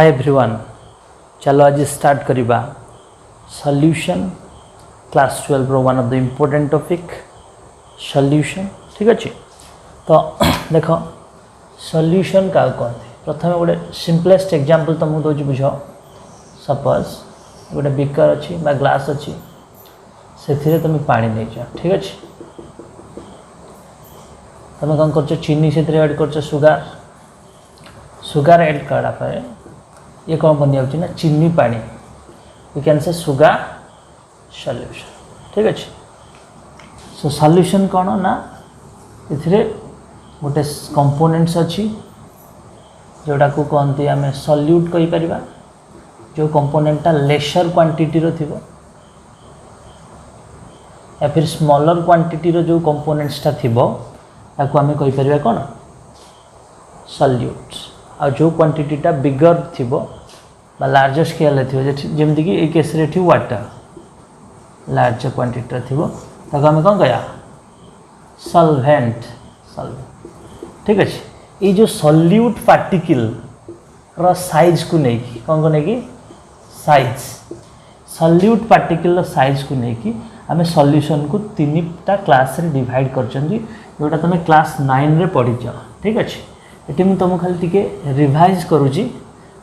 Hi everyone, चलो आज start करिबा सॉल्यूशन क्लास 12 रो one of the important topic solution. ठीक अच्छे तो देख सॉल्यूशन क्या कहते प्रथम गोटे सिंपलेस्ट एग्जांपल तुमको दूसरी बुझ। सपोज गोटे बीकर अच्छी ग्लास अच्छी से तुम पानी नहीं। ठीक अच्छे तुम कौन कर चीनी से ऐड कर सुगार ऐड करापर ये कौन बन जाऊँ ना चीनी पानी यू कैन से सुगार सॉल्यूशन। ठीक अच्छे सो सॉल्यूशन कौन ना इथिरे गोटे कंपोनेंट्स अच्छी जोटा को कहती आम सल्यूट कही परिबा जो कंपोनेंटा लेसर क्वांटिटी रो थिबो या फिर स्मॉलर क्वांटिटी रो जो कंपोनेंट्सटा थिबो ताको आम कही परिबा कौन सल्यूट्स। आ जो क्वांटिटीटा बिगर थिबो बा लार्जर स्केल थिबो जेमति कि ए केस रे थी वाटर लार्जर क्वांटिटी थिबो ताको आम कौन कहया सॉल्वेंट। ठीक अच्छे ये जो सॉल्यूट पार्टिकल रो साइज को नहीं कौन को नहीं साइज सॉल्यूट पार्टिकल साइज को नहीं आम सॉल्यूशन को तीनटा क्लास रे डिवाइड करछंदी जोटा तुम क्लास 9 रे पढ़ी जाओ। ठीक अच्छे ये मुझे तुमको खाली टिके रिवाइज करुँची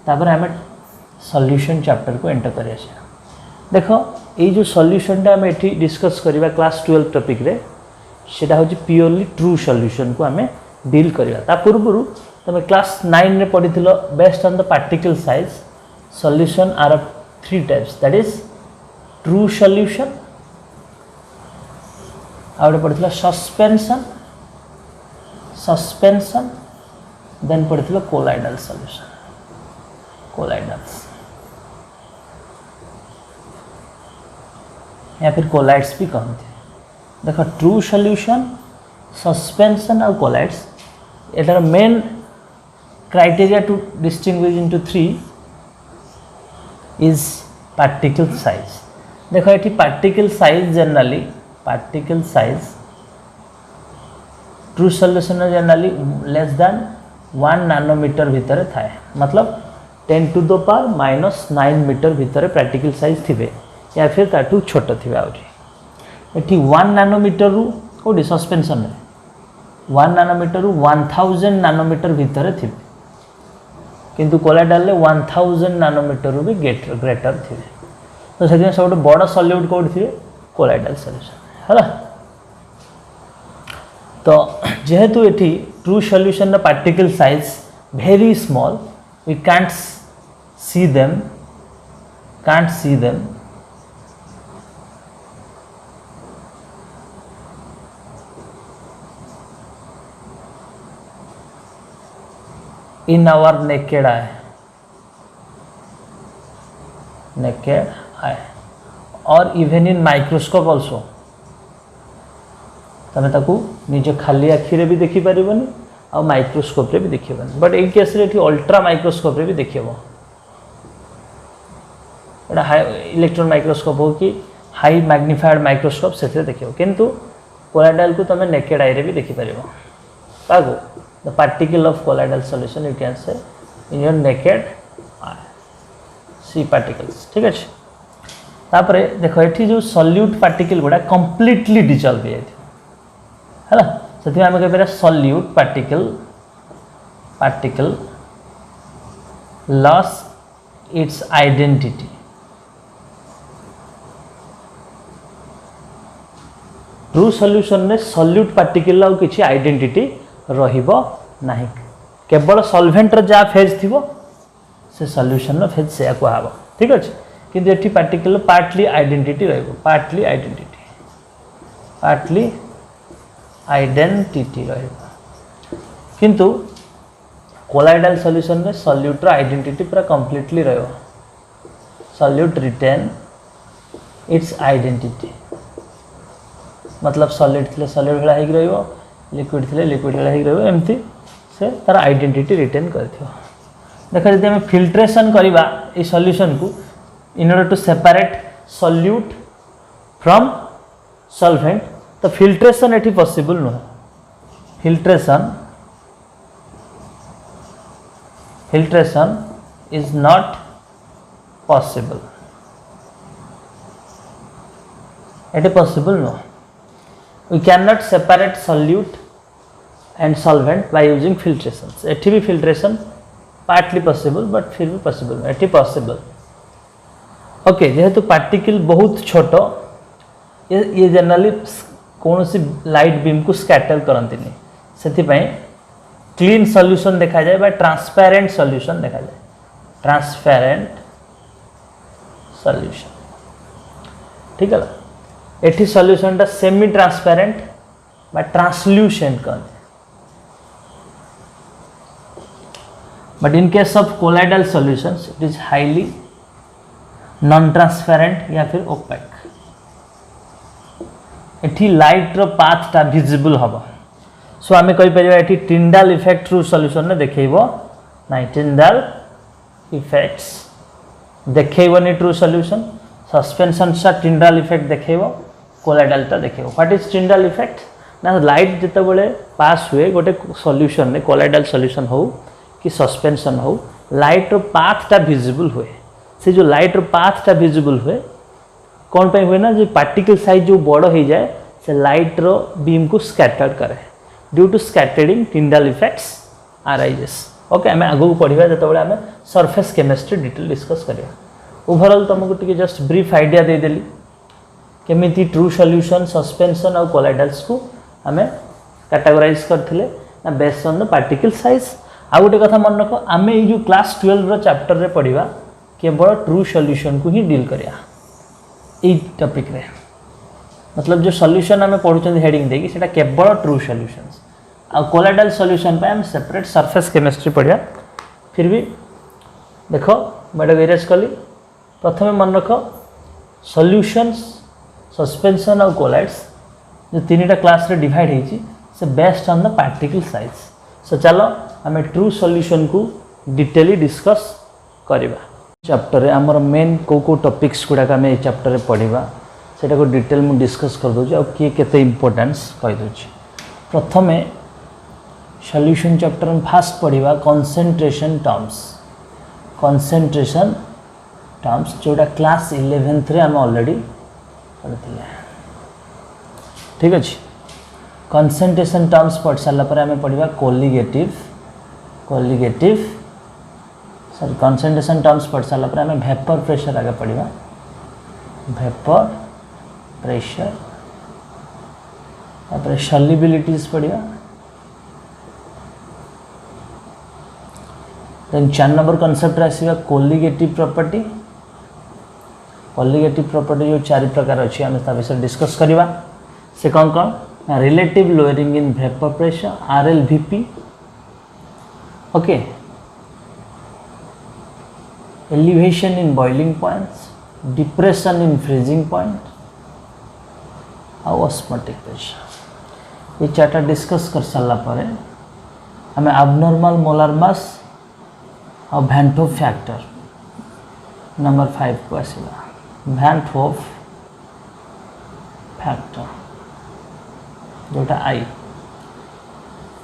तापर आम सॉल्यूशन चैप्टर को एंटर कर देख ये जो सॉल्यूशनटा आम एठी डिस्कस करवा क्लास 12 टॉपिक रे सेटा हूँ प्योरली ट्रू सॉल्यूशन को आम डील करवा। ता पूर्व तुम क्लास 9 रे पढ़ी based on the particle size solution are of 3 types that is true solution आउटे पढ़ी सस्पेंशन देन पढ़ी कोलाइडल सॉल्यूशन कोलाइडल्स या फिर कोलाइड्स भी कहते हैं। देखो ट्रू सॉल्यूशन सस्पेंशन और कोलाइड्स एटार main criteria to distinguish into 3 is particle size. देखो ये particle size generally particle size true solution generally less than 1 nanometer भितर थाए मतलब 10 टू द पावर -9 मीटर भितर पार्टिकल साइज थिबे या फिर ताठू छोट थिबे। आउठी 1 नैनोमीटर रु कोडी सस्पेंशन रे 1 नैनोमीटर रु 1000 नैनोमीटर भितर थिबे किंतु कोलाइडल ले 1000 नैनोमीटर रु भी ग्रेटर थिबे। तो से सब बड़ सॉल्यूट कोड थिबे कोलाइडल सॉल्यूशन है। तो जेहेतु ये true solution particle size very small we can't see them in our naked eye or even in microscope also तमें ताकू निज खाली आखिरे भी देखी पारिबनी और माइक्रोस्कोप रे भी देखिबनी बट एक केस रे अल्ट्रा माइक्रोस्कोप रे भी देखिबो एटा हाई इलेक्ट्रॉन माइक्रोस्कोप हो कि हाई मैग्निफाइड माइक्रोस्कोप से देखिबो किंतु कोलाइडल को तमें नेकेड आई रे भी देखि पारिबो ताकू the particle of colloidal solution you can see in your naked eye see particles. ठीक अच्छे तापरे देखो ये जो सॉल्यूट पार्टिकल गुड़ा कंप्लीटली डिजॉल्व हो जाए है से आम कह solute particle loss its identity. True solution में सॉल्यूट पार्टिकल आउ किछि आइडेंटिटी रहिबो नाही केवल सॉल्वेंट रो जा फेज थिबो से सॉल्यूशन रो फेज से कहबो। ठीक अछि किंतु एठी पार्टिकल पार्टली आइडेंटिटी रहिबो पार्टली आइडेंटिटी रहिबो किंतु कोलाइडल सॉल्यूशन में सॉल्यूट रो आइडेंटिटी पूरा कंप्लीटली रहिबो सॉल्यूट रिटेन इट्स आइडेंटिटी मतलब सॉलिड थिले सॉलिड भला हेक रहिबो लिक्विड थिले लिक्विड भला हेक रहिबो एमती से तार आइडेंटिटी रिटेन करथियो। देखो जदि हम फिल्ट्रेशन करबा ए सॉल्यूशन को in order to separate solute from solvent तो फिल्ट्रेशन एठी पॉसिबल नुह filtration is not possible. It is possible, no. We cannot separate solute and solvent by using filtrations. एठी भी filtration partly possible but फिर भी possible. एठी possible. Okay, जेहेतु particle बहुत छोट, ये जनरली कौन सी लाइट बीम को स्कैटर करती नहीं, से क्लीन सॉल्यूशन देखा जाए बा ट्रांसपेरेंट सॉल्यूशन देखा जाए. ट्रांसपेरेंट सॉल्यूशन, ठीक है. एठी सॉल्यूशन टा सेमी ट्रांसपेरेंट बा ट्रांसल्यूसेंट कहते. But in case of colloidal solutions it is highly non transparent या फिर ओपेक. एठी लाइट रो पाथ टा विजिबल हबो. सो आमे कहि परिबा एठी टिंडाल इफेक्ट थ्रू सॉल्यूशन ने देखैबो नाही. टिंडाल इफेक्ट्स देखैबोनी ट्रू सॉल्यूशन. सस्पेंशन सा टिंडाल इफेक्ट देखैबो, कोलाइडल टा देखैबो. व्हाट इज टिंडाल इफेक्ट ना, लाइट जते बेले पास हुए गोटे सॉल्यूशन ने, कोलाइडल सॉल्यूशन हो कि सस्पेंशन हो, लाइट रो पाथ टा विजिबल हुए. से जो लाइट रो पाथ टा विजिबल हुए कौन पे हुए ना, जो पार्टिकल साइज जो बड़ हो जाए से लाइट रो बीम को स्कैटर करे. Due to scattering Tyndall effects arises. Okay, आम आगू पढ़ा जो आम सरफेस केमिस्ट्री डिटेल डिस्कस करिया. ओवरऑल तुमको टी जस्ट ब्रीफ आइडिया देदेली केमिति ट्रू सॉल्यूशन, सस्पेंशन और कोलाइडल्स को आम कैटेगराइज करथिले ना based on the particle size. आ गोटे कथा मन रख, आम ये जो क्लास 12 रो चैप्टर रे पढ़िबा केवल ट्रू सॉल्यूशन को ही डील करिया ई टॉपिक रे. मतलब जो सॉल्यूशन आम पढ़ुछन हेडिंग देकी सेटा केवल ट्रू सॉल्यूशंस. आ कोलाइडल सॉल्यूशन पे हम सेपरेट सरफेस केमिस्ट्री पढ़िया. फिर भी देखो मैडम इरेज कली. प्रथम मन रख सॉल्यूशंस, सस्पेंशन और कोलाइड्स जो तीन टा क्लास रे डिवाइड होईची से based on the particle size. So चलो आम ट्रू सॉल्यूशन को डिटेली डिस्कस करिबा. चैप्टर रे हमर मेन को टॉपिक्स गुडाक आम ये चैप्टर रे पढ़िबा सेटा को डिटेल मु डिस्कस कर दोछि और किए केते इंपोर्टेंस कहि दोछि. प्रथमे सॉल्यूशन चैप्टर में फास्ट पढ़िबा कंसंट्रेशन टर्म्स. कंसंट्रेशन टर्म्स जोटा क्लास 11th रे हम ऑलरेडी पढ़िथिले, ठीक अछि. कंसंट्रेशन टर्म्स पढ़ साला पर आम पढ़िबा कोलिगेटिव सॉरी कंसंट्रेशन टर्म्स पढ़ साला पर आम वेपर प्रेशर आगे पढ़िबा. वेपर प्रेशर तापर सॉल्युबिलिटीज पढ़िबा. देन 4 नंबर कॉन्सेप्ट आसीबा कोलिगेटिव प्रॉपर्टी. कोलिगेटिव प्रॉपर्टी जो 4 प्रकार अछि हम ता विषय डिस्कस करिबा. से कौन relative lowering in vapour pressure RLVP. Okay, elevation in boiling points, depression in freezing point और ऑस्मोटिक प्रेशर. ये चार्टा डिस्कस कर सारा पर हमें abnormal मोलर मास और वैन होफ फैक्टर नंबर 5 को आसीला. वैन होफ फैक्टर जोटा आई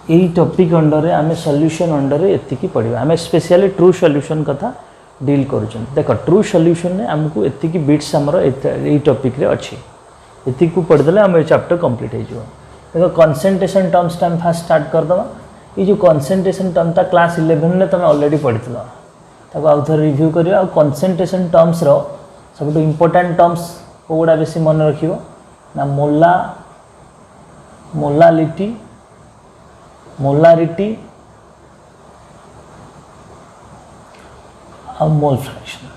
यही टॉपिक अंडर आम सॉल्यूशन अंडर एतिकी पढ़िबा. आम स्पेशली ट्रू सॉल्यूशन कथा डील करुछन. देख ट्रू सॉल्यूशन ने हमको एतिकी बिट्स हमर ए टॉपिक रे अछि. एतिकी को पढ़देले हम ए चैप्टर कंप्लीट हो जिवो. देखो concentration terms time fast start कर दवा. ये जो कंसंट्रेशन टर्म ता क्लास 11 ने तुम ऑलरेडी पढ़ितलो, ताको आउ थोड़ा रिव्यू करियो. आ कंसंट्रेशन टर्म्स रो सब इंपोर्टेंट टर्म्स कोडा बेसी मन रखियो ना मोलारिटी और मोल फ्रैक्शन.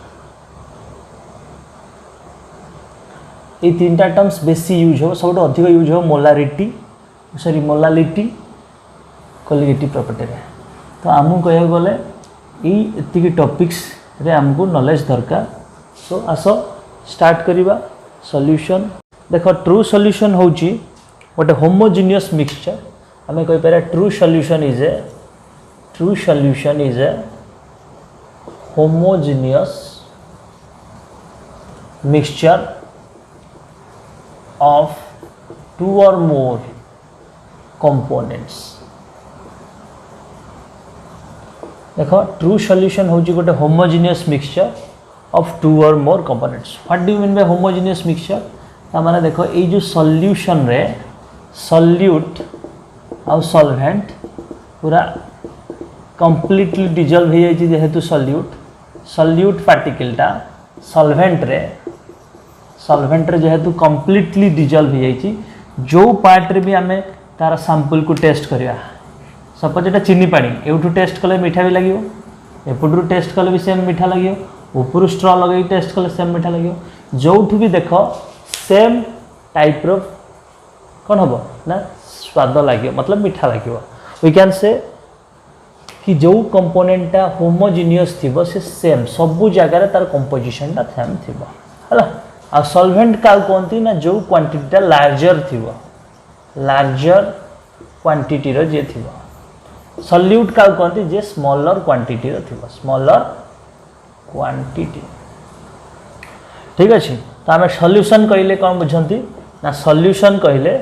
ये 3टा टर्म्स बेसी यूज हो, सब अधिक यूज हो मोलारिटी कोलिगेटिव प्रॉपर्टी रे. तो आमको कह गले ये टॉपिक्स रे आमको नॉलेज दरकार. सो आस स्टार्ट करिबा सॉल्यूशन. देखो ट्रू सॉल्यूशन होची गोटे होमोजेनियस मिक्सचर. आम कहि पारे true solution is a homogeneous mixture of 2 or more components. देखो ट्रू सॉल्यूशन होची गोटे homogeneous mixture of two or more components. What do you mean by homogeneous mixture? ता माने देखो ए जो सॉल्यूशन रे सॉल्यूट और सॉल्वेंट पूरा कंप्लीटली डिजॉल्व हो जाई जेहेतु सॉल्यूट पार्टिकलटा सॉल्वेंट रे जेहेतु कंप्लीटली डिजॉल्व हो जाई जो पार्ट रे भी आमे तार सैंपल को टेस्ट करिया। सपोज एटा चीनी पानी एठू टेस्ट कले मीठा भी लागियो, एपटू टेस्ट कले भी सेम मीठा लागियो, ऊपर स्ट्रॉ लगे टेस्ट कले सेम मीठा लागियो। जोठू भी देखो सेम टाइप रो कौन हम ना स्वाद लगे मतलब मीठा लगे। वी कैन से कि जो कंपोनेंटा होमोजेनियस थिबो से सेम सबु जगह तार कंपोजिशनटा सेम थिबो हला। आ सॉल्वेंट का कोनती ना जो क्वांटिटीटा लार्जर थिबो, लार्जर क्वांटिटी रो जे थिबो। सॉल्यूट का कोनती जे स्मॉलर क्वांटिटी रो थिबो, स्मॉलर क्वांटिटी। ठीक अछि। तो आम सॉल्यूशन कहले कौन बुझंती ना सॉल्यूशन कहले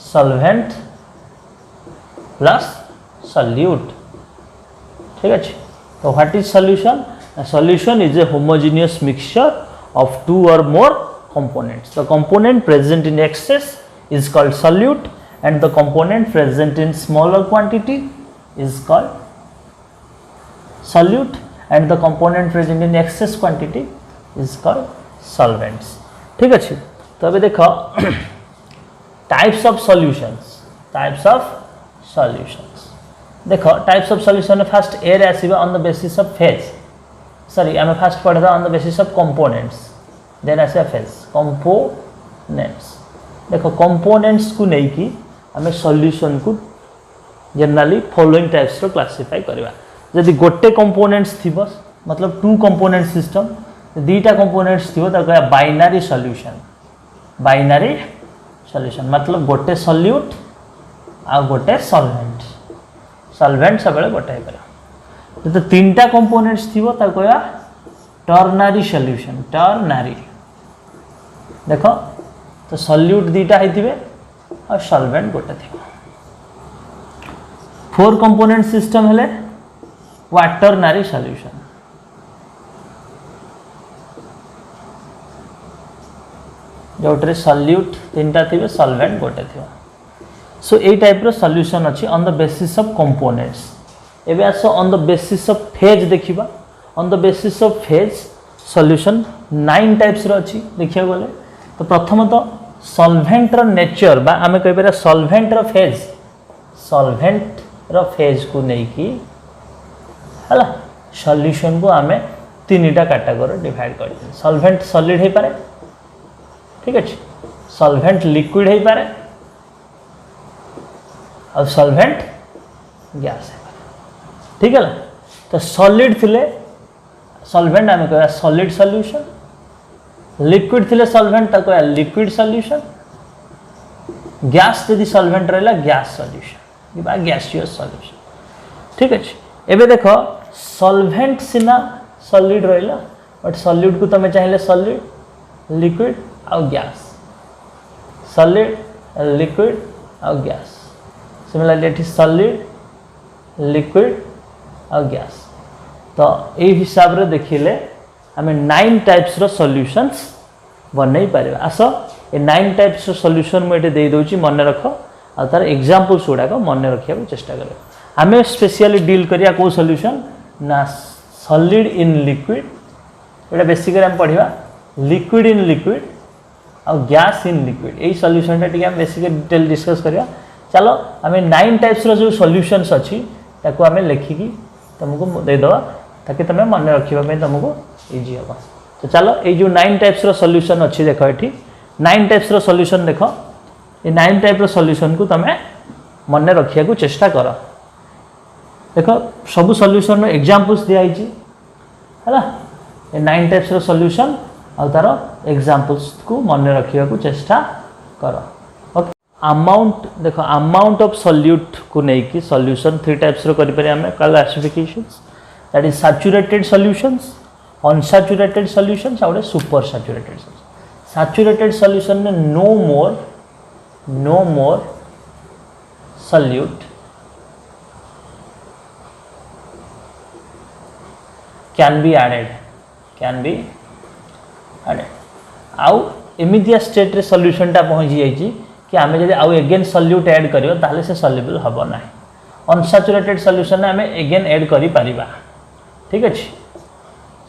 सॉल्वेंट प्लस सॉल्यूट। ठीक अछि। तो what is solution? Solution is A homogeneous mixture of two or more components. The component present in excess is called solute and the component present in smaller quantity is called solute and the component present in excess quantity is called solvents. ठीक अछि। तो अबे देखो types of solutions, types of solutions। देखो types of solution first A रे आसीबा on the basis of phase, sorry आम first पढ़ा on the basis of components, then आसे फेज कंपोनेंट्स। देखो कंपोनेंट्स को नहीं कि आम सॉल्यूशन को जनरली फॉलोइंग टाइप्स रो क्लासिफाई करबा। यदि गोटे कंपोनेंट्स थिबो मतलब टू कंपोनेंट सिस्टम, दीटा कंपोनेंट्स थिबो त कहया बाइनरी सॉल्यूशन। बाइनरी सॉल्यूशन मतलब गोटे सॉल्यूट आ गोटे सॉल्वेंट, सॉल्वेंट सब बेले गोटे हे करा। तो तीनटा कंपोनेंट्स थिबो ता कहया टर्नरी सॉल्यूशन, टर्नरी। देखो तो सॉल्यूट दीटा हेतिबे और सॉल्वेंट गोटे थिबो। फोर कंपोनेंट सिस्टम हेले क्वाटरनरी सॉल्यूशन। जोटरे सॉल्यूट तीनटा थिबे सॉल्वेंट गोटे थिबो। सो ए टाइप रो सॉल्यूशन अछि on the basis of components. एबे आसो on the basis of phase देखिबा। On the basis of phase solution 9 types रो अछि देखिया गले। तो प्रथम तो सॉल्वेंट रो नेचर बा आमे कहि पारे सॉल्वेंट रो फेज, सॉल्वेंट रो फेज को नै कि हला सॉल्यूशन को आमे तीनटा कैटेगरी डिवाइड कर दे। सॉल्वेंट सॉलिड हे पारे, ठीक अछि, सॉल्वेंट लिक्विड हे पारे और सॉल्वेंट गैस है। ठीक है ना। तो सॉलिड थिले सॉल्वेंट आम कह सॉलिड सॉल्यूशन, लिक्विड थिले सॉल्वेंट तो कह लिक्विड सॉल्यूशन, गैस यदि सॉल्वेंट रहला गैस सॉल्यूशन बा गैसियस सॉल्यूशन। ठीक है। एबे देखो सॉल्वेंट सिना सॉलिड रहला बट सॉलिड को तमे चाहिले सॉलिड, लिक्विड और गैस, सॉलिड, लिक्विड और गैस। सिमिलरली एठी सॉलिड, लिक्विड और गैस। तो ये हिसाब रे देखिले हमें 9 टाइप्स रो सॉल्यूशंस बनै पारे। आसो ए 9 टाइप्स रो सॉल्यूशन मैं दे दोची मन रखो आ तार एग्जांपल्स गुडा को मन रखिया को चेष्टा करो। हमें स्पेशली डील करिया को सॉल्यूशन ना solid in liquid, Etah basically हम पढिबा लिक्विड इन लिक्विड और gas in liquid. A solution टा टिके हम बेसिकली डिटेल डिस्कस करिया। चलो हमें 9 टाइप्स रो जो सॉल्यूशंस अछि ताको हमें लिखिकी तुमको दे दवा ताकि तुम्हें मन रखिबा में तुमको इजी होगा। तो चलो ये जो 9 टाइप्स रो सॉल्यूशन अच्छी देखो ये 9 टाइप्स रो सॉल्यूशन देखो, ये 9 टाइप रो सॉल्यूशन को तुम्हें मन रखिया को चेष्टा कर। देखो सब सॉल्यूशन रो एग्जांपल्स दिया है हैला, ये 9 टाइप्स रो सॉल्यूशन और तार एग्जांपल्स को मन रखिया को चेष्टा कर। ओके। अमाउंट देखो अमाउंट ऑफ सॉल्यूट को नहीं कि सॉल्यूशन 3 टाइप्स रो करि पारे हमें classifications, that is saturated solutions, unsaturated solutions और super saturated solutions. Saturated solution में no more solute can be added आउ एमितिया स्टेट रे सॉल्यूशन टा पहुंची जाइए कि आम जब आउ एगेन सल्यूट ऐड करियो ताले से सॉल्युबल हबो ना अनसैचुरेटेड सॉल्यूशन आम एगेन ऐड करि परिबा ठीक अछि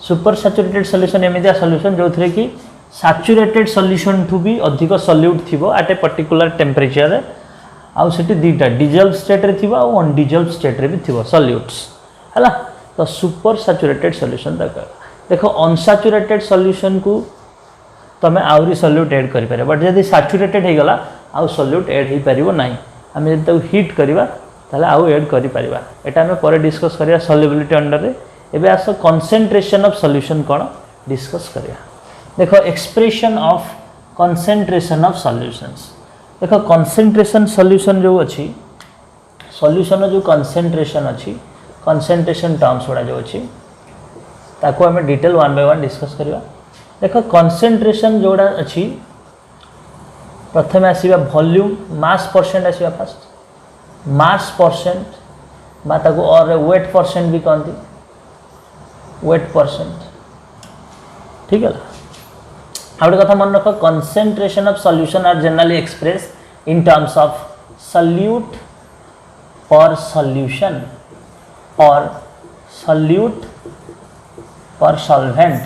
सुपर सैचुरेटेड सॉल्यूशन एमितिया सॉल्यूशन जो थरे कि सैचुरेटेड सॉल्यूशन ठू भी अधिक सॉल्यूट थिबो एट ए पर्टिकुलर टेम्परेचर रे आउ सेठी दीटा डिजॉल्व स्टेट रे थिबो आउ अनडिजॉल्व स्टेट रे भी थिबो सॉल्यूट्स हला तो सुपर सैचुरेटेड सॉल्यूशन दरकार देखो अनसैचुरेटेड सॉल्यूशन को तमें आउरी सॉल्यूट ऐड करि पारे बट जदि सैचुरेटेड हे गला आउ सॉल्यूट ऐड हे परिबो नाही हम जदि ताऊ हीट करबा ताले आउ ऐड करि परिबा एटा हम परे डिस्कस करिया सॉल्युबिलिटी अंडर रे एबे आस कंसंट्रेशन ऑफ सॉल्यूशन कोन डिस्कस करिया देखो expression of concentration of solutions देखो कंसंट्रेशन सॉल्यूशन जो अछि सॉल्यूशन जो कंसंट्रेशन अछि कंसंट्रेशन टर्म्स गुड़ा जो अच्छी ताको हमें डिटेल 1 बाय 1 डिस्कस करिया देखो कंसंट्रेशन जोड़ा अच्छी प्रथम आसीबा वॉल्यूम मास परसेंट आसीबा फर्स्ट मास परसेंट बा ताको और वेट परसेंट भी कहती वेट परसेंट ठीक है आ गोटे कथा मन रख concentration of solution are generally express in terms of solute per solution और सॉल्यूट पर सॉल्वेंट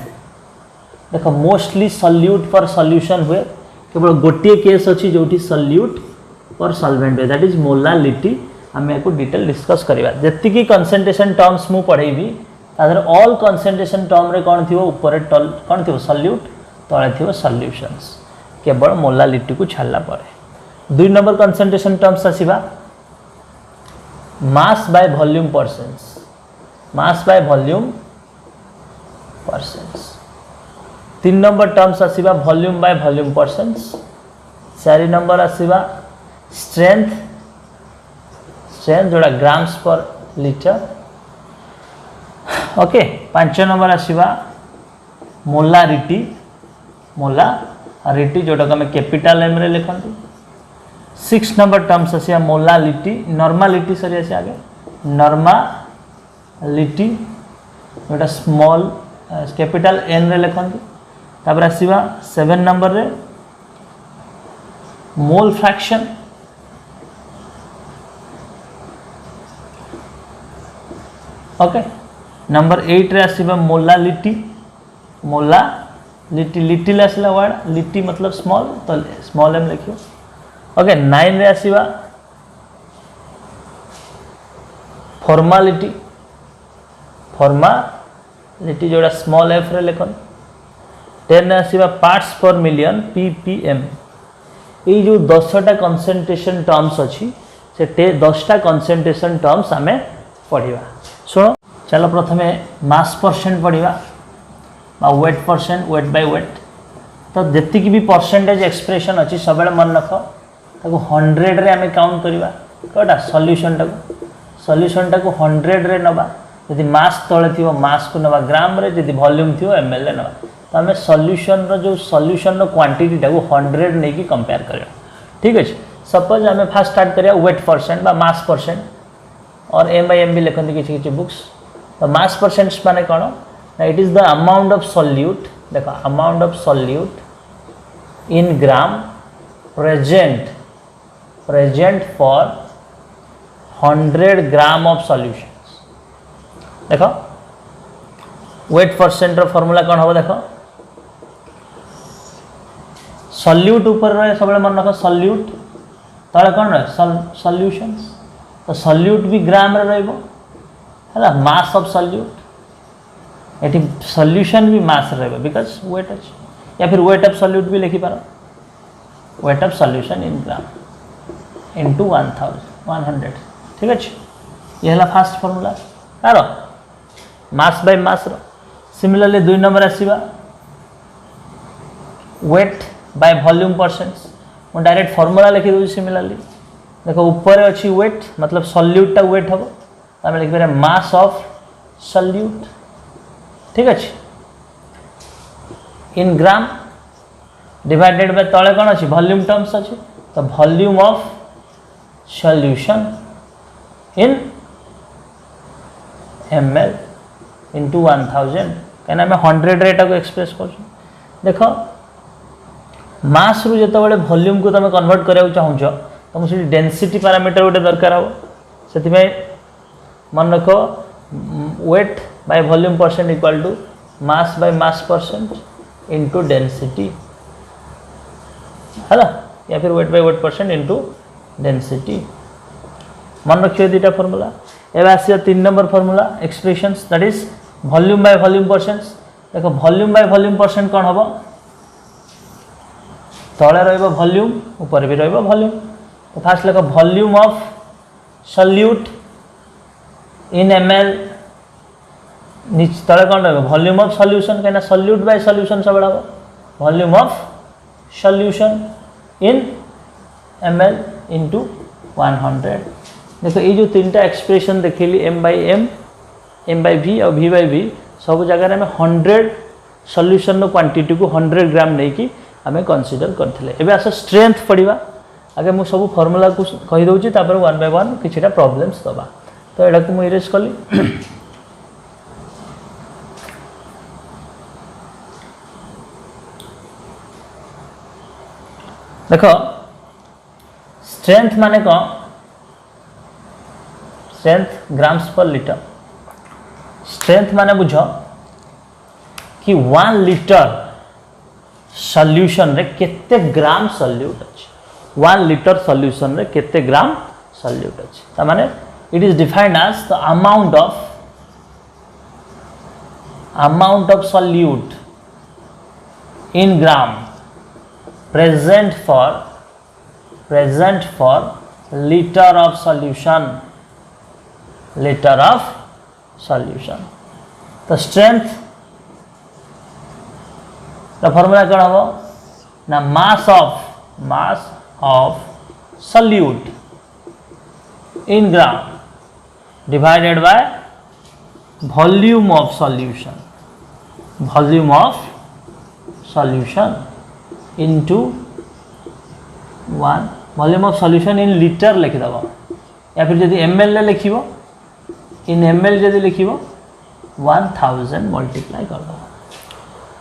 देखो मोस्टली सॉल्यूट पर सॉल्यूशन हुए केवल गोटे केस अच्छी जो सॉल्यूट पर सॉल्वेंट हुए दैट इज मोलालिटी आम या डिटेल डिस्कस करवा जी कंसंट्रेशन टर्म्स मु पढ़ेबी तादर ऑल कंसंट्रेशन टर्म रे कौन थी ऊपर कौन थी सॉल्यूट तले थी सॉल्यूशंस केवल मोलालिटी को छाड़ला परे 2 नंबर कंसंट्रेशन टर्म्स आसीबा mass by volume percents mass by volume percents 3 number terms आसीबा volume by volume percents 4 number आसीबा स्ट्रेंथ स्ट्रेंथ जोड़ा grams per litre okay 5 number आसीबा मोलारिटी मोलारिटी जोटा को हमें कैपिटल एम रे लिखंती 6 नंबर टर्म्स आसिया मोलालिटी नॉर्मालिटी सरी आसे आगे नॉर्मालिटी जोटा स्मॉल कैपिटल एन रे लिखंती तापर आसीबा 7 नंबर रे मोल फ्रैक्शन ओके नंबर 8 रे आसीबा मोलालिटी मोलालिटी लिटिल आसला वर्ड लिटी मतलब स्मॉल तो स्मॉल एम लिखियो ओके 9 रे आसीबा फॉर्मालिटी फॉर्मालिटी जोड़ा स्मॉल एफ रे लिखन 10 रे आसीबा पार्ट्स पर मिलियन पीपीएम ये जो 10टा कंसंट्रेशन टर्म्स अच्छी से 10टा कंसंट्रेशन टर्म्स आमे पढ़िबा सुनो चलो प्रथमे मास परसेंट पढ़िबा बा wait percent weight by wait तो जति की भी परसेंटेज एक्सप्रेशन अच्छी सब मन रख ताको 100 रे आमे काउंट करबा कोटा सॉल्यूशन टाको 100 रे नबा यदि मास तले थिवो मास को नबा ग्राम रे यदि वॉल्यूम थिवो एमएल रे नबा तो आमे सॉल्यूशन रो जो सॉल्यूशन रो क्वांटिटी टाको 100 नै की कंपेयर करबा ठीक अछि सपोज आमे फर्स्ट स्टार्ट करिया वेट परसेंट बा मास परसेंट और एम बाय एम भी लिखंती किछि बुक्स तो मास परसेंट माने कोन it is the amount of solute देखो amount of solute in gram present for 100 gram of solutions देखो वेट परसेंट रो फार्मूला कोन हो देखो सॉल्यूट ऊपर रहे सब मन रखो सॉल्यूट तले कोन रहे सॉल्यूशंस तो सॉल्यूट भी ग्राम रे रहबो हला mass of solute eighty solution भी मास रहबो बिकॉज़ वेट अछि या फिर वेट ऑफ सॉल्यूट भी लिखि पारो weight of solution in gram into 100 ठीक अछि ये हला फर्स्ट फार्मूला तारो मास बाय मास रो सिमिलरली 2 नंबर आसीबा वेट बाय वॉल्यूम परसेंट्स मु डायरेक्ट फार्मूला लिखि दउ सिमिलरली देखो ऊपर अच्छी वेट मतलब सॉल्यूट टा वेट हम तो लिख पारे मास ऑफ सॉल्यूट ठीक अच्छे इन ग्राम डिवाइडेड बाय तले कौन अच्छी वॉल्यूम टर्म्स अच्छे तो volume of solution in ml into 1000 कहीं आम 100 रे को एक्सप्रेस कर देख मास रु जो वॉल्यूम को तुम कन्वर्ट करा चाहूच तुम से डेंसिटी पैरामीटर गोटे दरकार हम से मन रख weight by volume percent equal to mass by mass percent into density है या फिर weight by weight percent into density मन रखिए दुटा फॉर्मूला एवं आसिया 3 number formula expressions that is volume by volume percent देखो वॉल्यूम बाय वॉल्यूम परसेंट कौन हम तले रहिबो वॉल्यूम ऊपर भी रहिबो वॉल्यूम तो फास्ट लिख volume of solute in ml नीचे तले कौन रहिबो वॉल्यूम ऑफ सॉल्यूशन कहना सॉल्यूट बाय सॉल्यूशन सब हम volume of solution in ml into 100 देखो ये जो 3टा एक्सप्रेशन देखिली m by v और v by v सब जगह में 100 सॉल्यूशन क्वांटिटी को 100 ग्राम नहीं कि आम कनसीडर करथिले एबे आस स्ट्रेंथ पढ़ा आगे मुझे सब फॉर्मूला को कही दूची तापर 1 by 1 किछिटा प्रॉब्लम्स दबा तो एडा को मुझे इरेज कली देखो स्ट्रेंथ माने कौन strength grams per litre strength माने बुझ कि 1 लीटर सॉल्यूशन रे केते ग्राम सॉल्यूट अछि 1 लीटर सॉल्यूशन रे केते ग्राम सॉल्यूट अछि त माने it is defined as the amount of solute in gram present for liter of solution तो strength the formula कौन हम ना mass of solute in gram divided by volume of solution into 1 volume of solution in litre लिखिदेव या फिर जब ml लिख इन ml जब लिख 1000 मल्टीप्लाई करदेव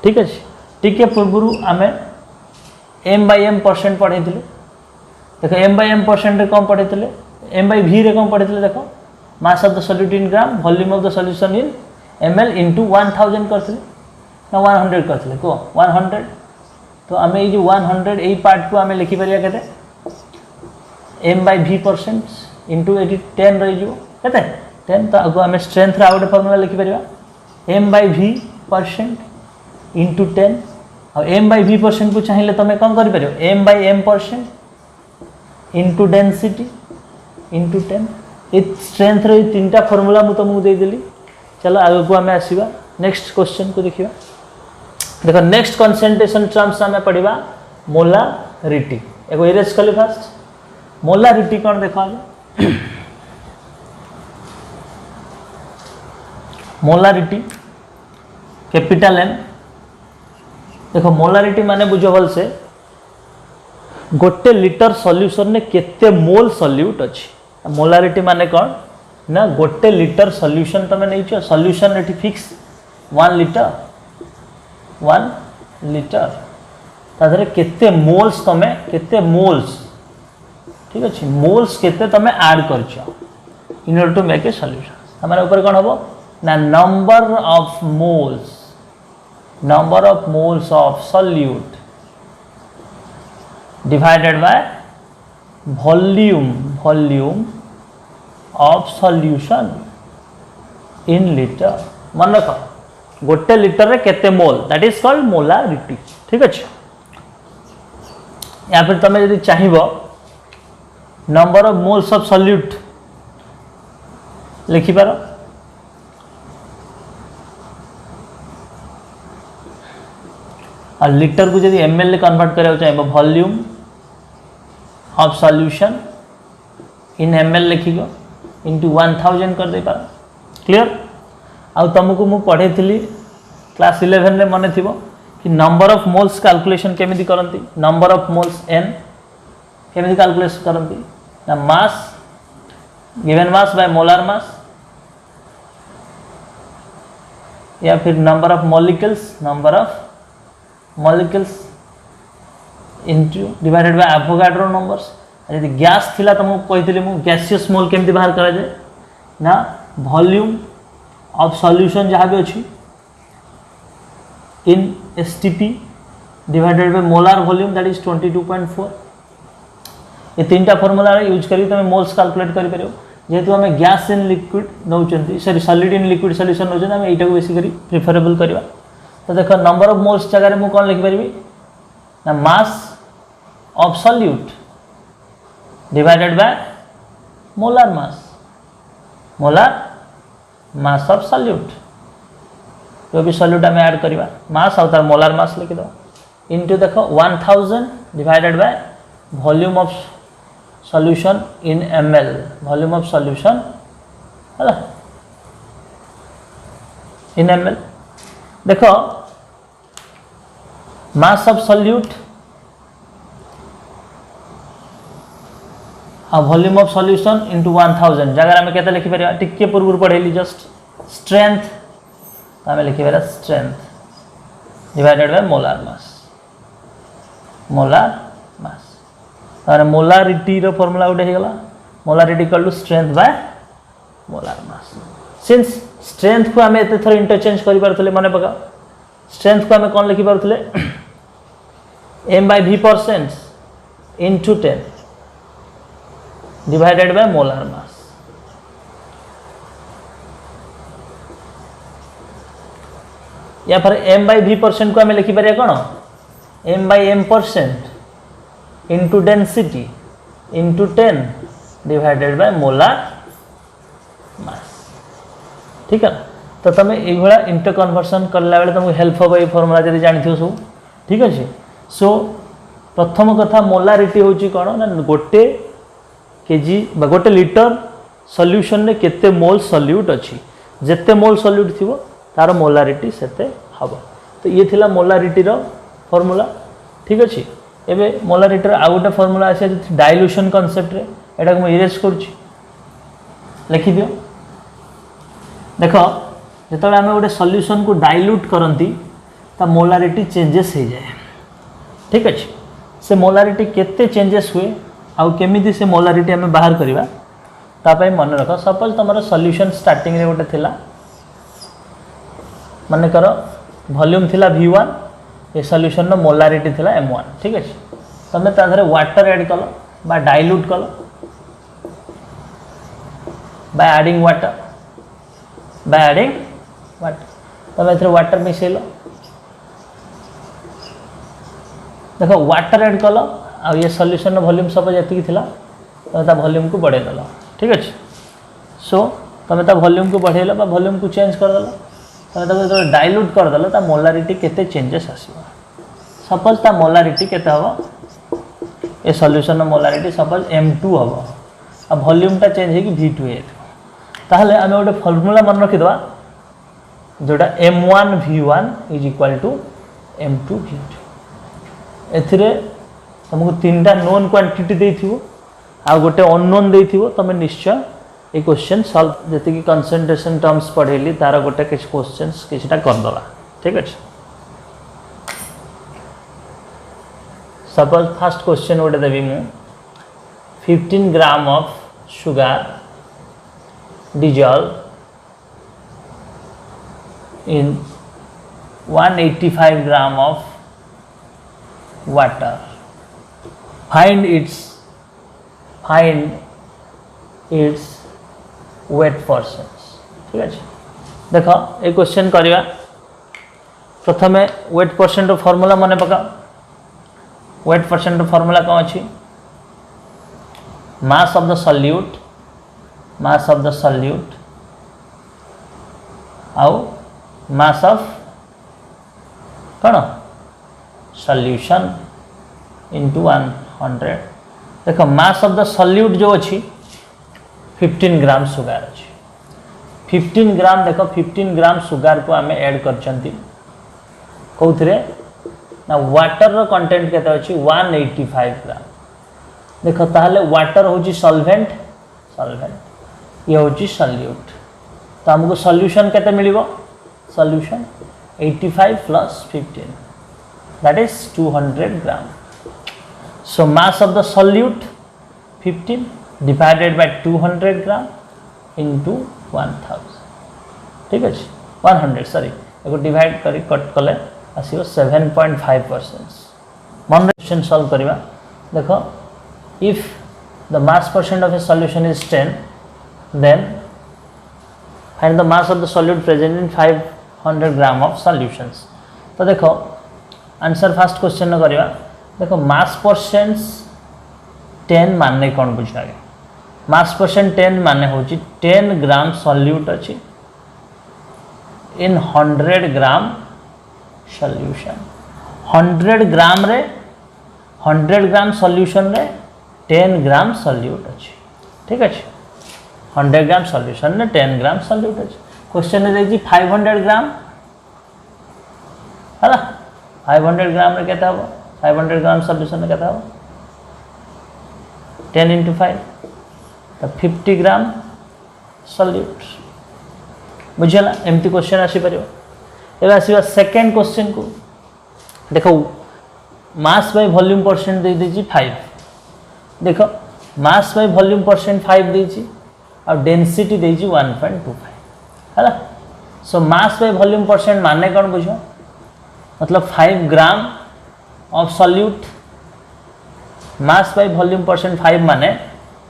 ठीक अच्छे टी पूर्व आम m by m परसेंट पढ़े देख m by m परसेंट कौन पढ़े m by v रे कौन पढ़े देख मास of the solute in gram volume of the solution in ml into 1000 करते 100 करते कह 100 तो आम ये 100 यही पार्ट को आम लिखिपर के m by v percent into ये 10 रही के 10 तो आगे आम स्ट्रेंथ आउ गए फर्मुला लिखिपर m by v percent into 10 और m by v परसेंट को चाहिए तुम कौन कर m by m percent into density into 10 ये स्ट्रेंथ रो 3टा फर्मुला मुझे तुमको देदेली चलो आगे को आम आसवा नेक्स्ट क्वेश्चन को देखिए देखो नेक्स्ट कंसंट्रेशन टर्म्स आम पढ़ा मोलारिटी एक इरेज कली फास्ट मोलारिटी कौन देख मोलारिटी कैपिटल M देखो मोलारिटी माने बुझ भल से गोटे लीटर सॉल्यूशन ने केते मोल सॉल्यूट अच्छी मोलारिटी माने कौन ना गोटे लीटर सॉल्यूशन तुम नहीं सॉल्यूशन ये फिक्स 1 लीटर ताधरे केते मोल्स तमे केते मोल्स ठीक अच्छे मोल्स केते तमे ऐड करछ in order to make a solution हमारे ऊपर कौन हम ना number of moles of solute divided by volume of solution in litre मन रख गोटे लीटर रे केते mole that is called molarity ठीक अच्छे या फिर तुम यदि चाहिए number of moles of solute लिखिपार और लीटर को यदि ml कन्वर्ट करा चाहिए volume of solution in ml लिखिक इंटू 1000 कर दे पार क्लियर आउ तुमको मु पढ़े क्लास 11 रे मन थी कि नंबर ऑफ मोल्स कैलकुलेशन केमिति करंती नंबर ऑफ मोल्स n केमिति कैलकुलेशन करंती ना mass given mass by molar मास या फिर number of molecules into divided by Avogadro numbers. यदि गैस थिला तो मु कहितली मु गैसियस मोल केमती बाहर करा जाए ना वॉल्यूम ऑफ सॉल्यूशन जहाँ भी अच्छी इन STP divided by molar volume that is 22.4। ये तीनटा फॉर्मूला यूज करी तुम मोल्स कैलकुलेट करि परियो। जेहेतु आम गैस इन लिक्विड नौचंती sorry solid in liquid solution नौचंती आम एटा को बेसिकली प्रिफरेबल करवा। तो देख नंबर ऑफ मोल्स जगह मु कौन लिखि परिबी ना mass of solute divided by molar mass of solute. जो भी सॉल्यूट आम ऐड करवा मास और तार मोलार मास लिखिद इनटू देख 1000 divided by volume of solution in ml volume of solution है इन ml। देखो मास ऑफ सॉल्यूट और वॉल्यूम ऑफ सॉल्यूशन इनटू 1000 जगह आम केते लिखि परिया टिके पूर्व पढ़ेली जस्ट स्ट्रेंथ तो आम लिखि परिया strength divided by molar mass तार मोलारिटी रो फार्मूला गोटे होगा molarity equal to strength by molar mass. Since strength को आम एत थर इंटरचेंज कर पारे मन पका स्ट्रेंथ को आम कौन लिखि पारे m/v% into 10 divided by molar मास। या फिर m/v% को आम लिखि पारे कौन m/m% into density into 10 divided by molar mass. ठीक है तो तुम ये इंटर कन्वर्सन करला बेले तुमको हेल्प हम ये फॉर्मूला जब जानी सब। ठीक अच्छे सो प्रथम कथा मोलारिटी हूँ कौन ना गोटे केजी गोटे लिटर सॉल्यूशन रे केते मोल सॉल्यूट अच्छी जेते मोल सॉल्यूट थी तार मोलारिटी सेते हम। तो ये थिला मोलारिटी रो फॉर्मूला। ठीक अच्छे एबे मोलारिटी आउ गोटे फॉर्मूला आसे डाइल्यूशन कॉन्सेप्ट रे एटा को इरेज करूची लिखि दियो। देखो जो आम गोटे सॉल्यूशन को डाइल्यूट करती ता मोलारिटी चेंजेस हो जाए। ठीक अच्छे से मोलारिटी केते चेंजेस हुए आउ केमिति से मोलारिटी आम बाहर करवा तापाई मन रख। सपोज तुम सॉल्यूशन स्टार्टिंग रे गोटे थिला मन कर वॉल्यूम थिला V1 ये सॉल्यूशन नो मोलारिटी थिला M1। ठीक अच्छे तुम ताधरे वाटर ऐड कल बा डाइल्यूट कल बाय एडिंग वाटर तुम ए वाटर मिसेल देखो वाटर ऐड कल आ ये सॉल्यूशन वॉल्यूम सपोज एति थिला तुम वॉल्यूम को बढ़े देल। ठीक अच्छे सो तुम वॉल्यूम को बढ़ेल बा वॉल्यूम को चेंज करदेल तुम जो डाइल्यूट करदेल ता मोलारिटी केते चेंजेस आसीबो। सपोज ता मोलारिटी केते हबो ए सॉल्यूशन मोलारिटी सपोज M2 हबो आ वॉल्यूम टा चेंज होगी V2 है ताहले आम गोटे फॉर्मूला मन रखिदवा जोटा M1V1 is equal to M2V2। एथिरे तुमको तीनटा नोन क्वांटिटी देथिबो आ गोटे अननोन देथिबो तुम निश्चय ये क्वेश्चन सॉल्व जी कंसंट्रेशन टर्म्स पढ़ेली तार गोटे किसी क्वेश्चंस किछटा करदला। ठीक अच्छे सपोज फर्स्ट क्वेश्चन गोटे देवी मु 15 gram of sugar dissolve in 185 gram of water. Find its weight percent। ठीक है देख ये क्वेश्चन करवा प्रथम वेट परसेंट फॉर्मूला मन पका वेट परसेंट फॉर्मूला कौन अच्छी मास ऑफ द सॉल्यूट आउ मास ऑफ कौन सॉल्यूशन इंटू 100। देख मास ऑफ द सॉल्यूट जो अच्छी 15 ग्राम सुगार अच्छी 15 ग्राम देख 15 ग्राम सुगार को आम ऐड कर कौन ना वाटर रो कंटेंट केते अच्छी 185 ग्राम। देख ताहले वाटर हूँ सॉल्वेंट ये हूँ सॉल्यूट तो हमको सॉल्यूशन केते मिलिबो solution 85 plus 15, that is 200 gram. So mass of the solute 15 divided by 200 gram into 1000, ठीक है 100 सॉरी एको डिवाइड करी कट कले आसीबो 7.5%. मन क्वेश्चन सॉल्व करिवा देखो if the mass percent of a solution is 10 then find the mass of the solute present in 500 gram of solutions. तो देखो answer first question न करिवा देखो मास परसेंट 10 माने कौन बुझा गया मास परसेंट 10 माने होची 10 ग्राम सॉल्यूट अछि इन 100 ग्राम सॉल्यूशन 100 ग्राम रे 100 ग्राम सॉल्यूशन रे 10 ग्राम सॉल्यूट अछि ठीक अछि 100 ग्राम सॉल्यूशन रे 10 ग्राम सॉल्यूट अछि क्वेश्चन रे जी 500 ग्राम हला 500 ग्राम रे केता हो 500 ग्राम सॉल्यूशन रे केता हो 10 into 5 तो 50 ग्राम सॉल्यूट बुझला एमती क्वेश्चन आसी परियो एबे आसीबा सेकंड क्वेश्चन को देखो मास बाय वॉल्यूम परसेंट दे देजी 5 देखो मास बाय वॉल्यूम परसेंट 5 देजी और डेंसिटी देजी 1.25 हला सो मास बाय वॉल्यूम परसेंट माने कोन बुझो मतलब 5 ग्राम of solute mass by volume percent 5 माने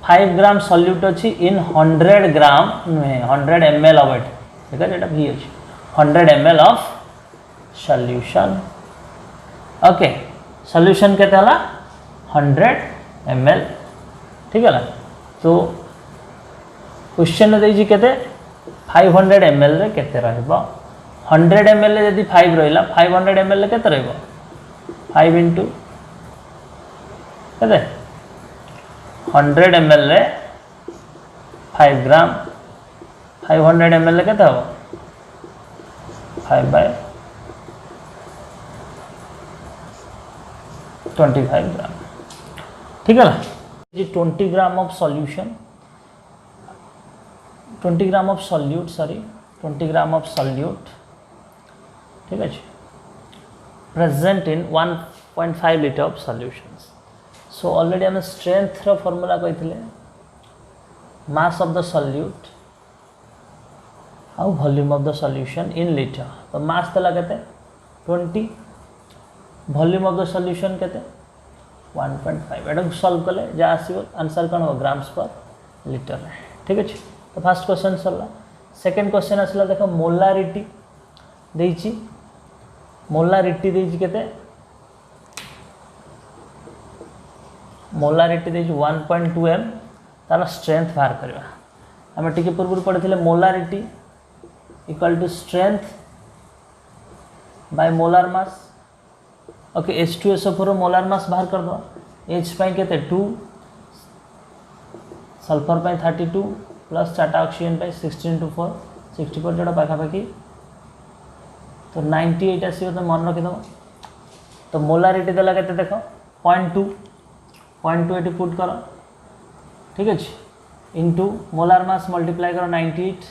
5 ग्राम सॉल्यूट अछि इन 100 ग्राम 100 ml ऑफ इट ठीक है जेटा भी अछि 100 ml of solution okay solution केते हला 100 ml ठीक है ना तो क्वेश्चन दे जी केते 500 ml रे केते रहबो 100 ml रे यदि 5 रहिला 500 ml रे केते रहबो 5 into केते 100 ml रे 5 ग्राम 500 ml रे केते हो 5 by 25 ग्राम ठीक है ना जी 20 gram of solution 20 gram of solute sorry 20 gram of solute ठीक है present in 1.5 litre of solutions so already हमें स्ट्रेंथ रो फार्मूला कहिथिले मास ऑफ द सॉल्यूट आउ volume of the solution in litre तो मास तला केते 20 वॉल्यूम ऑफ द सॉल्यूशन केते 1.5 एटा सॉल्व कले जा आसीबो आंसर कोन हो ग्राम्स पर लीटर ठीक अछि तो फर्स्ट क्वेश्चन सरला सेकंड क्वेश्चन असला देखो मोलारिटी देछि केते मोलारिटी देछि 1.2 m तार स्ट्रेंथ बाहर करबा हम टिके पूर्व पढ़िथिले molarity equal to strength by molar mass okay H2SO4 molar mass बाहर कर दो H पाई केते 2 सल्फर पाई 32 प्लस चाटा ऑक्सीजन पाई 16 to 4 64 जोड़ा पाखा पाखी तो 98 आसीबो तो मन रखि दो तो मोलारिटी देला केते देखो 0.2 एटी पुट करो ठीक है इनटू मोलार मास मल्टीप्लाई करो 98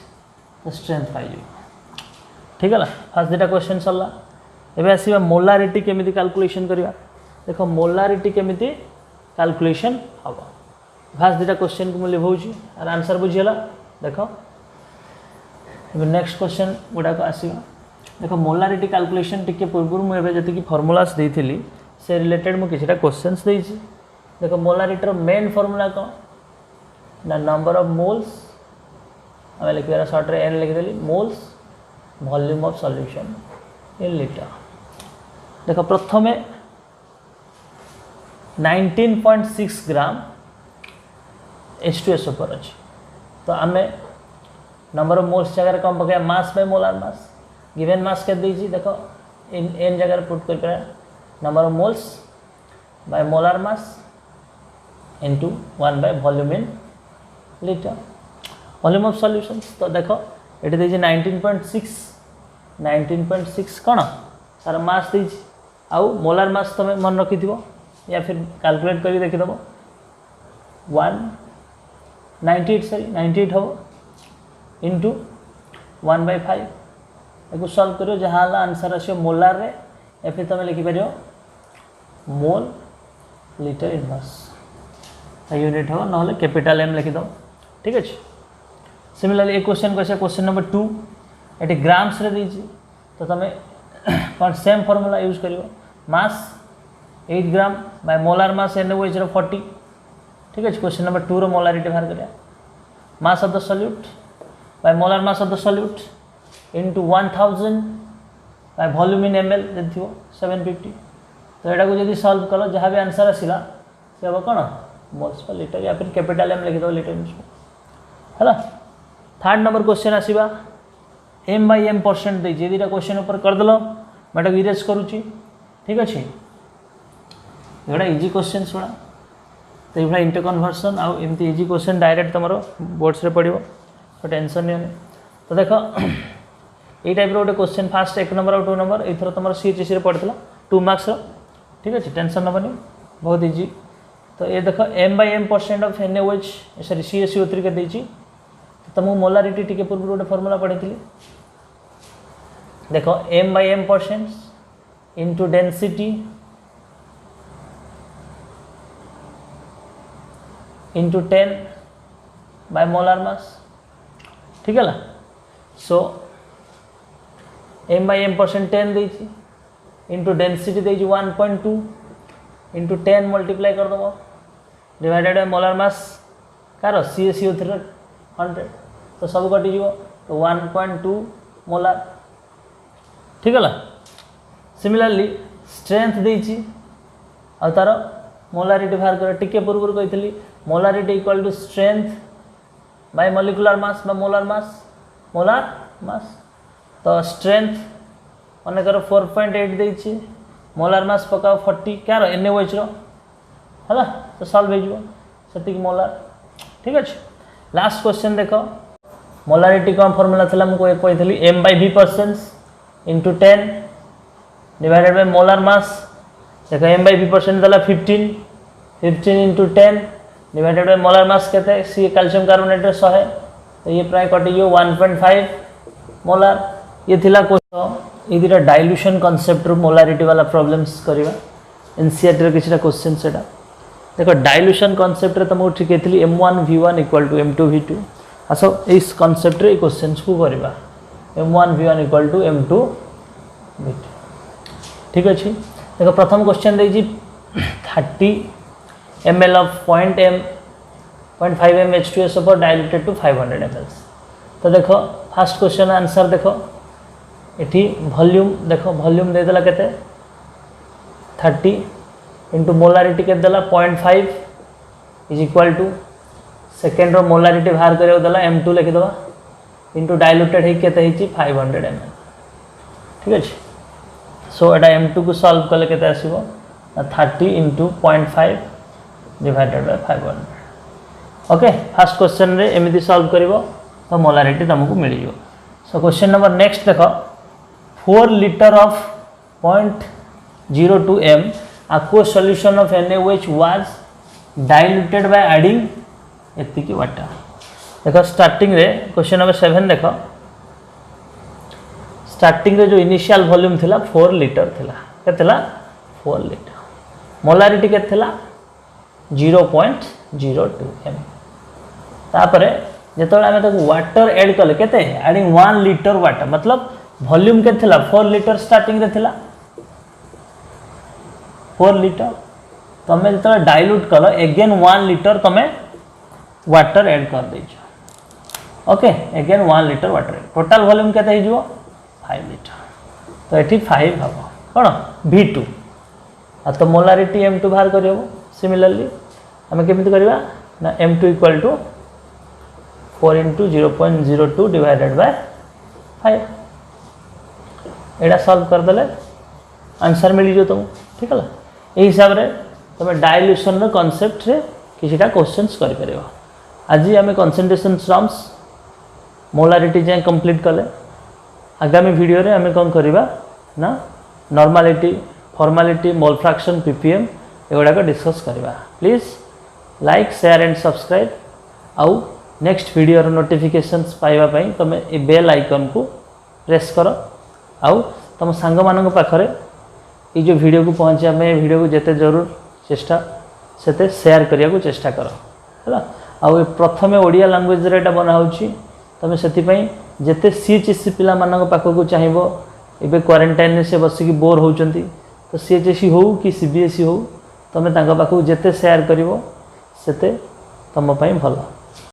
तो स्ट्रेंथ पाई जो ठीक है फर्स्ट दुटा क्वेश्चन सरला एबे आसीबा मोलारिटी केमिति कैलकुलेशन करिया देखो मोलारिटी केमिति कैलकुलेशन हबो फर्स्ट दुटा क्वेश्चन को मुले भौजी और आंसर बुझियला देखो एबे नेक्स्ट क्वेश्चन गुडा को आसीबा देखो मोलारिटी कैलकुलेशन टिके पूर्व मु एबे जति की फार्मूलास देथिली से रिलेटेड मु किछटा क्वेश्चंस देछि देखो मोलारिटी रो मेन फार्मूला को ना नंबर ऑफ मोल्स हमें लिखिरा शॉर्ट रे n लिख देली moles volume of solution in litre देखो प्रथमे 19.6 ग्राम H2SO4 अछि तो हमें नंबर ऑफ मोल्स जगह कम पके mass by molar mass given mass के दीजिए देखो इन n जगह पुट कर पे number of moles bye molar mass into 1 by volume in litre volume of solutions तो देखो एटी दीजिए 19.6 कौन तार मास दीजिए आउ मोलार मास तुम मन रखि थो या फिर कैलकुलेट करके देखिदेव 198 सॉरी 98 हम इंटू 1/5 एक सॉल्व करियो जहाँ आंसर आसो मोलार रे या फिर तुम लिखिपर मोल लिटर इनवर्स यूनिट हो ना कैपिटल एम लिखिद ठीक अच्छे। सिमिलरली एक क्वेश्चन क्वेश्चन नंबर 2 ये ग्राम्स रे देछि तो तुम कौन सेम फॉर्मूला यूज करियो मास 8 ग्राम बाय मोलार मास NaOH रो 40 ठीक अच्छे। क्वेश्चन नंबर 2 रो मोलारिटी बाहर करिया मास of the solute bye molar mass of the solute into 1000 by volume in ml जदि थी 750 तो यहाँ को जब सॉल्व कल जहाँ भी आंसर आसला से हम कौन मोल्स पर लिटर या फिर कैपिटल एम लिखिद लिटर है। थर्ड नंबर क्वेश्चन आसवा एम बाई एम परसेंट देती दुटा क्वेश्चन ऊपर करदेल मैं इरेज करुच्ची ठीक अच्छे। ये इजी क्वेश्चन गुड़ा तो ये इंटर कन्वर्सन आउ एमती इजी क्वेश्चन डायरेक्ट तुम बोर्ड्स रे पड़ो तो टेंशन नहीं। तो देख ये टाइप गोटे क्वेश्चन फास्ट 1 नंबर और 2 नंबर एथर तुम CHSC पड़ता 2 मार्क्स ठीक अच्छे टेंशन नबनी बहुत इजी। तो ये देख M by M percent of NaOH sorry CaCO3 के देती तुमको मोलारिटी टी पूर्व गोटे फॉर्मूला पढ़ी देख M by M percent into density into 10 by molar mass ठीक है। So M by M percent 10 देती इंटू डेंसिटी देती 1.2 इंटू 10 मल्टीप्लाई करदेव डिवाइडेड बाय मोलार मास कार CaCO3 100 तो सब कटिज तो 1.2 मोलार ठीक है। सिमिलरली स्ट्रेंथ देती आ तार मोलारिटी बाहर कर टिके पूर्व कही molarity equal to strength by molecular mass बा मोलार मास तो स्ट्रेंथ मन कर 4.8 देती मोलार मास पकाओ 40 क्या NaOH रो है तो सॉल्व हो मोलार ठीक अच्छे। लास्ट क्वेश्चन देख मोलारिटी कौन फॉर्मूला था मुझे कही M by V percent into 10 divided by molar mass देख एम बाई V परसेंट देला 15 into 10 divided by molar mass के सी कैल्शियम कार्बोनेट 100 तो ये प्राय कटिज 1.5 मोलार ये थिला क्वेश्चन ये दुटा डाइल्यूशन कॉन्सेप्ट रू मोलारिटी वाला प्रॉब्लम्स करवा NCERT किसी क्वेश्चन से देखो डाइल्यूशन कॉन्सेप्ट रे तुमको ठीक कहती M1 V1 equal to M2 V2 आसो इस कॉन्सेप्ट रे क्वेश्चन को करवा M1 V1 equal to M2 V2 ठीक अच्छे। देखो प्रथम क्वेश्चन देजी 30 ml ऑफ 0.5 m H2SO4 diluted to 500 ml तो देखो फास्ट क्वेश्चन आंसर देखो ये वॉल्यूम देखो वॉल्यूम देदेला केते 30 इंटू मोलारिटी के देला 0.5 इज इक्वल टू सेकेंड रो मोलारिटी बाहर करियो देला M2 लिखिदबा इंटू डाइल्यूटेड ही केते हिची 500 ml ठीक अच्छे। सो एटा M2 को सॉल्व कले केते आसीबो 30 into 0.5 divided by 500 okay. First question रे एमिति सॉल्व करिवो तो मोलारिटी तुमको मिल जाओ। सो क्वेश्चन नंबर नेक्स्ट देखो 4 litre of 0.02 m aqueous solution of NaOH was diluted by adding एतिकी वाटर देखो स्टार्टिंग रे क्वेश्चन नंबर 7 देखो स्टार्टिंग रे जो इनिशियल वॉल्यूम थिला 4 लीटर थिला के थिला 4 लीटर मोलारिटी के थिला 0.02 m तापरे जेतोळे आमे ताको वाटर ऐड कले केते एडिंग 1 लीटर वाटर मतलब वॉल्यूम के थिला 4 लीटर स्टार्टिंग रे थिला 4 लीटर तमे जेतोळे डाइल्यूट कलो अगेन 1 लीटर तमे वाटर ऐड कर देछो okay again 1 litre water total volume केते हे जिवो 5 लीटर तो एठी 5 हबो कोन V2 आ तो मोलारिटी M2 बाहर करियो सिमिलरली हमें केमिति करबा ना M2 equal to 4 into 0.02 divided by 5 एटा सॉल्व कर देले आंसर मिल जो तुम ठीक है। यही हिसाब रे तुम डाइल्यूशन रो कांसेप्ट रे किछिटा क्वेश्चंस करि परिबो। आज आम कंसंट्रेशन टर्म्स मोलारिटी जाए कंप्लीट कले आगामी वीडियो रे आम कौन करवा ना normality formality mole fraction PPM एगुड़ाक डिस्कस करवा। Please like share and subscribe आउ नेक्स्ट वीडियो नोटिफिकेशंस पाइबा तुम ए बेल आइकन को प्रेस कर। आउ तुम सांग मान पाखरे ये जो वीडियो को पहुँचा वीडियो को जिते जरूर चेष्टा से शेयर करने को चेष्टा कर है आउ प्रथम ओडिया लैंग्वेज रे बना होची तुम से जिते सीएचएससी पिला मानक पाखक चाहिए एवं क्वारंटाइन से बसिक बोर होती तो सीएचएससी हो कि सीबीएसई हो तुम पाखक जिते शेयर कर तुम भल।